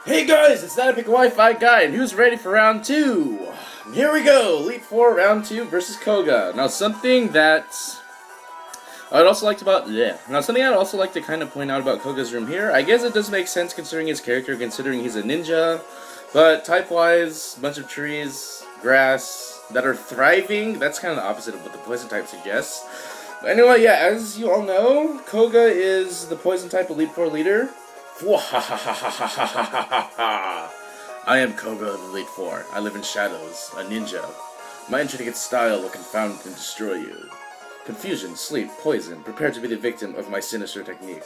Hey guys, it's that epic Wi-Fi guy, and who's ready for round 2? Here we go, Elite 4 round 2 versus Koga. Now something I'd also like to kind of point out about Koga's room here. I guess it does make sense considering his character, considering he's a ninja, but type-wise, bunch of trees, grass that are thriving. That's kind of the opposite of what the poison type suggests. But anyway, yeah, as you all know, Koga is the poison type Elite 4 leader. I am Koga of Elite 4. I live in shadows, a ninja. My intricate style will confound and destroy you. Confusion, sleep, poison, prepare to be the victim of my sinister technique.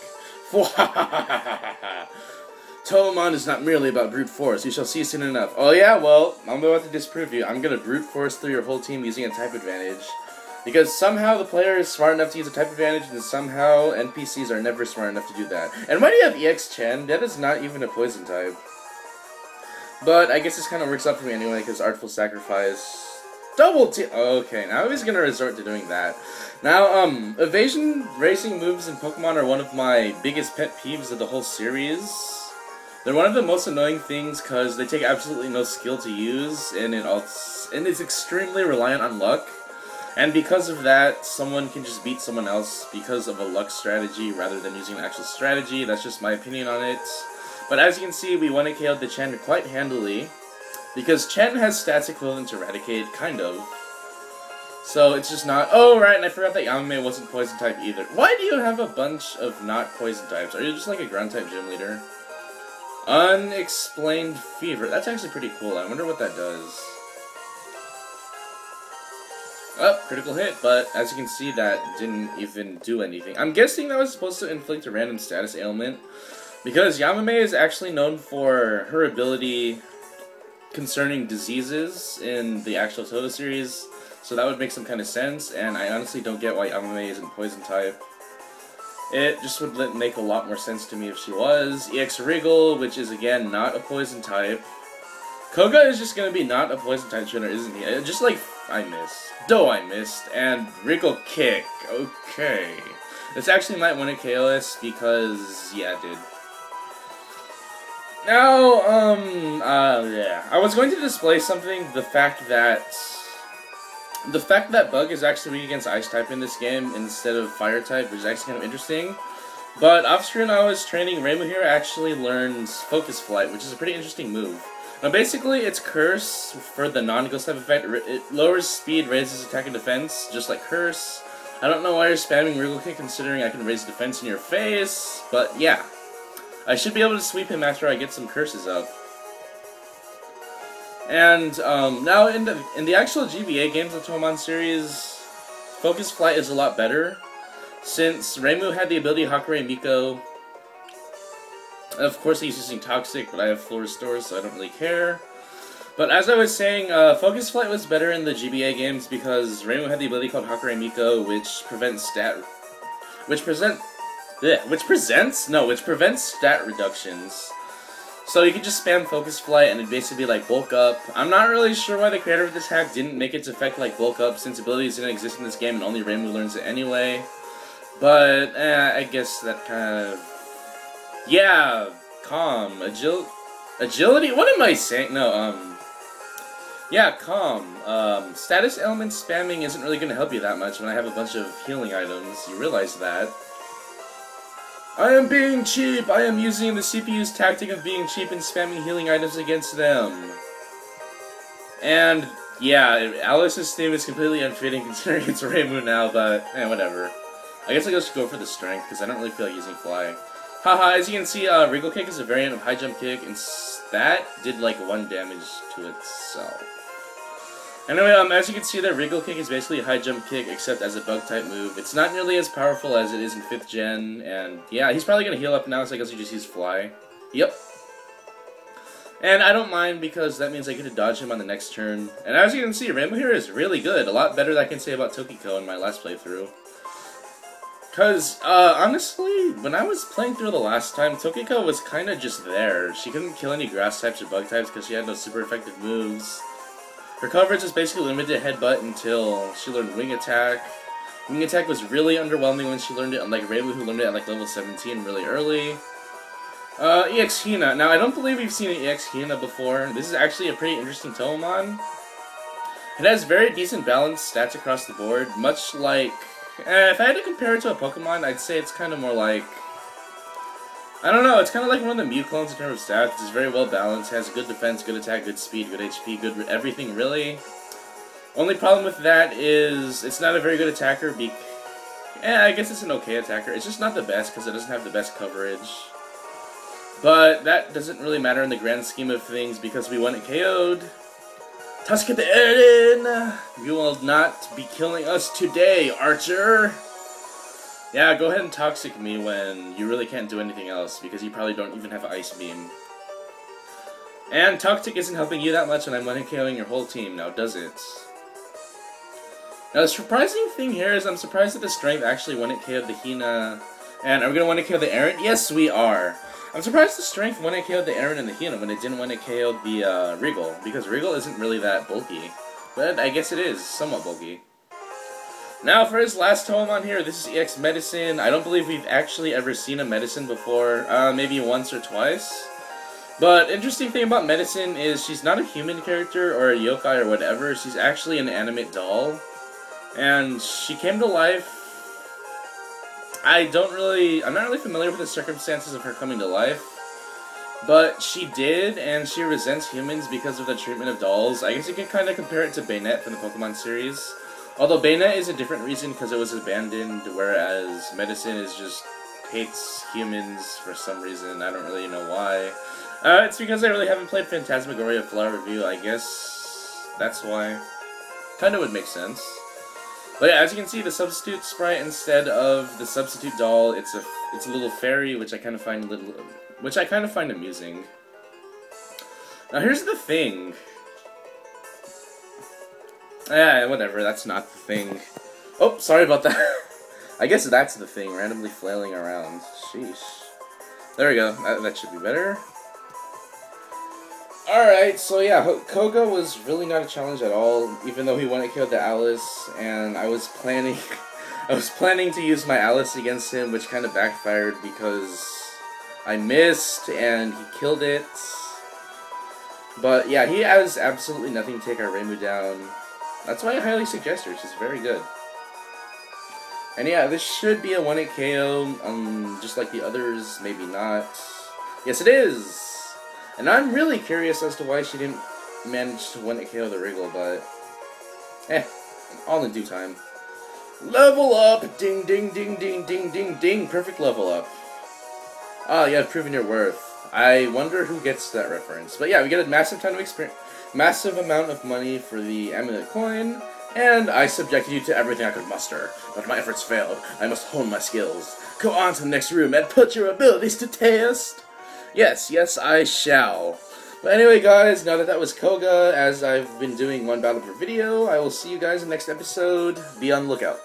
Touhoumon is not merely about brute force, you shall see soon enough. Oh yeah, well, I'm about to disprove you. I'm gonna brute force through your whole team using a type advantage. Because somehow the player is smart enough to use a type advantage, and somehow NPCs are never smart enough to do that. And why do you have EX Chen? That is not even a poison type. But I guess this kind of works out for me anyway, because Artful Sacrifice... Double T... Okay, now he's going to resort to doing that. Now, evasion racing moves in Pokemon are one of my biggest pet peeves of the whole series. They're one of the most annoying things, because they take absolutely no skill to use, and it's extremely reliant on luck. And because of that, someone can just beat someone else because of a luck strategy rather than using an actual strategy. That's just my opinion on it. But as you can see, we 1-hit KO'd the Chen quite handily. Because Chen has stats equivalent to Eradicate, kind of. So it's just not... Oh, right, and I forgot that Yamame wasn't poison type either. Why do you have a bunch of not poison types? Are you just like a ground type gym leader? Unexplained Fever. That's actually pretty cool. I wonder what that does. Oh, critical hit, but as you can see, that didn't even do anything. I'm guessing that was supposed to inflict a random status ailment, because Yamame is actually known for her ability concerning diseases in the actual Toto series, so that would make some kind of sense, and I honestly don't get why Yamame isn't poison type. It just would make a lot more sense to me if she was. EX Wriggle, which is again not a poison type. Koga is just gonna be not a poison type trainer, isn't he? Just like I missed. I missed. And Wriggle Kick. Okay. This actually might win a KOS because, yeah, it did. Now, yeah. I was going to display something, the fact that Bug is actually weak against Ice type in this game instead of Fire type, which is actually kind of interesting. But off screen I was training, Reimu here actually learns Focus Flight, which is a pretty interesting move. Now basically, it's Curse for the non-Ghost type effect. It lowers speed, raises attack and defense, just like Curse. I don't know why you're spamming Wriggle Kick considering I can raise defense in your face, but yeah. I should be able to sweep him after I get some curses up. And now in the actual GBA games of the Touhoumon series, Focus Flight is a lot better, since Reimu had the ability Hakure Miko. Of course he's using Toxic, but I have full restores, so I don't really care. But as I was saying, Focus Flight was better in the GBA games because Reimu had the ability called Hakure Miko, which prevents stat reductions. So you can just spam Focus Flight and it'd basically be like Bulk Up. I'm not really sure why the creator of this hack didn't make its effect like Bulk Up, since abilities didn't exist in this game and only Reimu learns it anyway. But, I guess that kind of... Yeah, Calm. Agility? What am I saying? No, yeah, Calm. Status element spamming isn't really going to help you that much when I have a bunch of healing items. You realize that. I am being cheap! I am using the CPU's tactic of being cheap and spamming healing items against them. And, yeah, Alice's theme is completely unfitting considering it's Reimu now, but, whatever. I guess I just go for the strength, because I don't really feel like using Fly. Haha, as you can see, Wriggle Kick is a variant of High Jump Kick, and that did like 1 damage to itself. Anyway, as you can see there, Wriggle Kick is basically a High Jump Kick, except as a Bug-type move. It's not nearly as powerful as it is in 5th gen, and yeah, he's probably gonna heal up now, so I guess he just use Fly. Yep. And I don't mind, because that means I get to dodge him on the next turn. And as you can see, Reimu here is really good. A lot better than I can say about Tokiko in my last playthrough. Because, honestly, when I was playing through the last time, Tokiko was kind of just there. She couldn't kill any grass types or bug types because she had no super effective moves. Her coverage was basically limited to Headbutt until she learned Wing Attack. Wing Attack was really underwhelming when she learned it, unlike Reimu, who learned it at like level 17 really early. EX Hina. Now, I don't believe we've seen an EX Hina before. This is actually a pretty interesting Touhoumon. It has very decent balanced stats across the board, much like... if I had to compare it to a Pokemon, I'd say it's kind of more like... I don't know, it's kind of like one of the Mew clones in terms of stats. It's very well balanced, has good defense, good attack, good speed, good HP, good everything, really. Only problem with that is it's not a very good attacker. I guess it's an okay attacker. It's just not the best because it doesn't have the best coverage. But that doesn't really matter in the grand scheme of things because we want it KO'd. Tusk at the Eren! You will not be killing us today, Archer! Yeah, go ahead and Toxic me when you really can't do anything else, because you probably don't even have Ice Beam. And Toxic isn't helping you that much when I'm one-hit KOing your whole team, now does it? Now the surprising thing here is I'm surprised that the Strength actually one-hit KO'd the Hina. And are we going to one-hit KO the Eren? Yes, we are! I'm surprised the Strength one-hit KO'd the Eren and the Hina when it didn't one-hit KO the Regal, because Regal isn't really that bulky. But I guess it is somewhat bulky. Now for his last Touhoumon here, this is EX Medicine. I don't believe we've actually ever seen a Medicine before, maybe once or twice. But interesting thing about Medicine is she's not a human character or a yokai or whatever, she's actually an animate doll. And she came to life... I'm not really familiar with the circumstances of her coming to life. But she did, and she resents humans because of the treatment of dolls. I guess you can kind of compare it to Baynet from the Pokemon series. Although Baynet is a different reason because it was abandoned, whereas Medicine is just hates humans for some reason. I don't really know why. It's because I really haven't played Phantasmagoria Flower Review, I guess that's why. Kinda would make sense. But yeah, as you can see, the substitute sprite instead of the substitute doll, it's a little fairy, which I kind of find amusing. Now here's the thing. Yeah, whatever, that's not the thing. Oh, sorry about that. I guess that's the thing, randomly flailing around. Sheesh. There we go, that should be better. Alright, so yeah, Koga was really not a challenge at all, even though he wanted to kill the Alice, and I was planning to use my Alice against him, which kind of backfired because I missed and he killed it. But yeah, he has absolutely nothing to take our Reimu down. That's why I highly suggest her, she's very good. And yeah, this should be a 1-hit KO, just like the others, maybe not. Yes, it is! And I'm really curious as to why she didn't manage to 1-hit KO the Wriggle, but... all in due time. Level up! Ding, ding, ding, ding, ding, ding, ding! Perfect level up. Ah, you have proven your worth. I wonder who gets that reference. But yeah, we get a massive ton of experience, massive amount of money for the amulet coin, and I subjected you to everything I could muster. But my efforts failed. I must hone my skills. Go on to the next room and put your abilities to test! Yes, yes, I shall. But anyway, guys, now that was Koga, as I've been doing one battle per video, I will see you guys in the next episode. Be on the lookout.